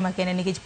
makene nikech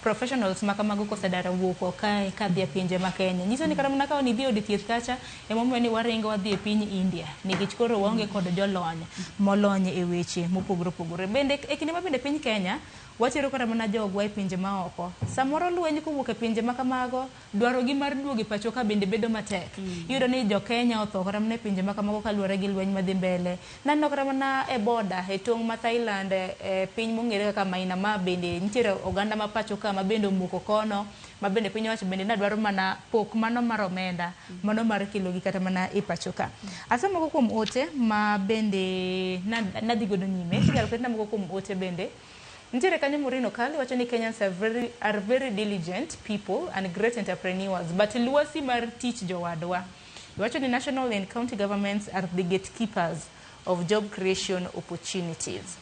professionals makamago kosedara wuoko kae kadhi e pinje ma Kenya. Nyiso ni kata mana ka ni dhi od thieth kacha emomiyo ni waringo wadhi e piny India nikech koro waonge kod jolony molony e weche mopogore opogore. Bende e kinde ma bende piny Kenya watero kata mana jogwa e pinje maoko. Samoro lweny kowuok e pinje makamago dwaro gi mar duogo e pacho ka bende bedo matek. Iyudo ni Jokenya otho kata mana e pinje makamago kaluwore gi lweny madhi mbele. Naneno kata mana e border e tong' ma Thailand e piny mong'ere kaka Maina ma bende nitiere oganda ma pacho ka ma bende omuko kono ma bende piny owacho bende nadwaro mana pok mano mar omenda mano mar kelo gi kata mana e pacho ka. Asemoko kuom ote ma bende nadhi godo nyime kigalo kata moko kuom ote bende nitiere kanyo Murino Kali wacho ni Kenyans are very diligent people and great entrepreneurs but luasi mar tich jowadwa. Wacho ni national and county governments are the gatekeepers of job creation opportunities.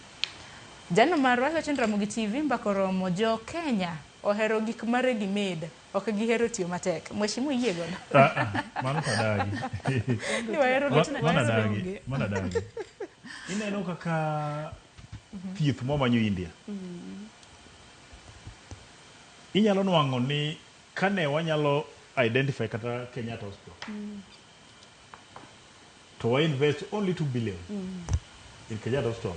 Jano marwa wacho ni Ramogi TV mbakoromo Jokenya ohero gik ma ready made ok gihero tiyo matek. Mheshimiwa yie godo. Mano kadagi. Ni wahero mana dagi. Ineno kaka thieth momanyo India. Inyalo nwang'o ni kane wanyalo identify kata Kenyatta Hospital. To invest only 2 billion in Kenyatta Hospital.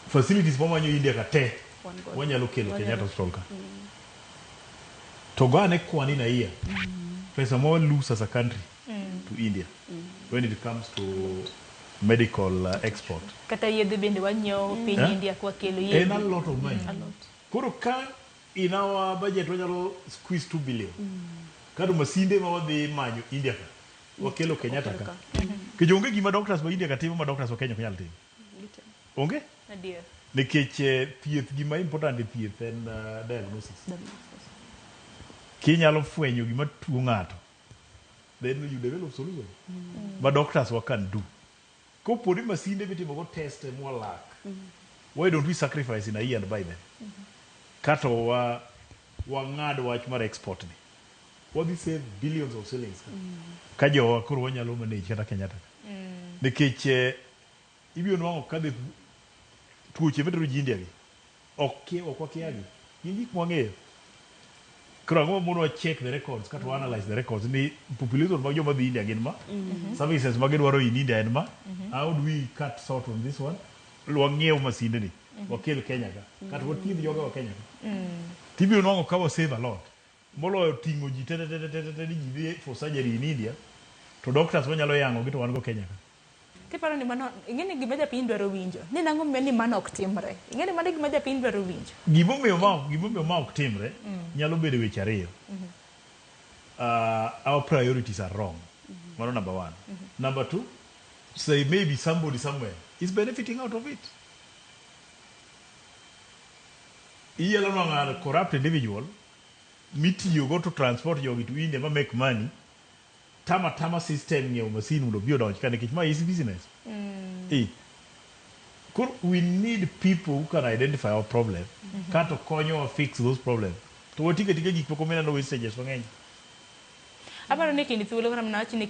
Facilities momanyo India kate wanyalo kelo Kenyatta Hospital ka. To gane kwani na iya. Pesa mo lose as a country to India when it comes to medical export. Kata yedhe bende wanyo piny India kwa kelo yedhe. And a lot of money. Koro ka in our budget wanyalo squeeze 2 billion. Kado masinde ma wadhi manyo India ka. Wakelo Kenyatta ka. Kijonge gima doctors wa India ka timo ma doctors wa Kenya kunyal timo. Onge? Adiyo. Nikech thieth gima important thieth en diagnosis. Kinyalo fwenyo gima tuo ng'ato. Then you develop solution. But doctors what can do. Koponi masinde bitimo go test more lack. Why don't we sacrifice in a year and buy them? Kato wa ng'ado wach mar export ni. What we save billions of shillings. Kajo koro wanyalo manage kata Kenyatta. Nikech ibiro nwang'o kadhi tuoche medro ji India gi. Ok wakiagi. Gik mwang'eyo. Koro ang'o mondo check the records kata analyze the records ni population mag joma dhi India gin ma services mag dwaro in India en ma how do we cut short on this one wang'iew masinde ni wakel Kenya ka kata wathiedh joga wa Kenya ka tibiro nwang'o ka wa save a lot moloyo ting'o ji tete ni ji dhi for surgery in India to doctors wanyalo yango gi to wan go Kenya ka. Kiparo ni mano ingeni gima japiny dwaro winjo ni nang'o ni mano ok timre ingeni mano gima japiny dwaro winjo gimomiyo ma ok timre nyalo bedo weche ariyo. Our priorities are wrong. Mano number one. Number two, say maybe somebody somewhere is benefiting out of it. Iyalo nwang'o corrupt individual mitiyo go to transport jogi to India ma make money. Tama system ng'iewo masin mondo bi odonj ka nikech ma is business. We need people who can identify our problem. Kato konyo wa fix those problems. To watika gik poko mena no wastages mang'eny. Aparo ni kindi thuolo kata mana wacho ni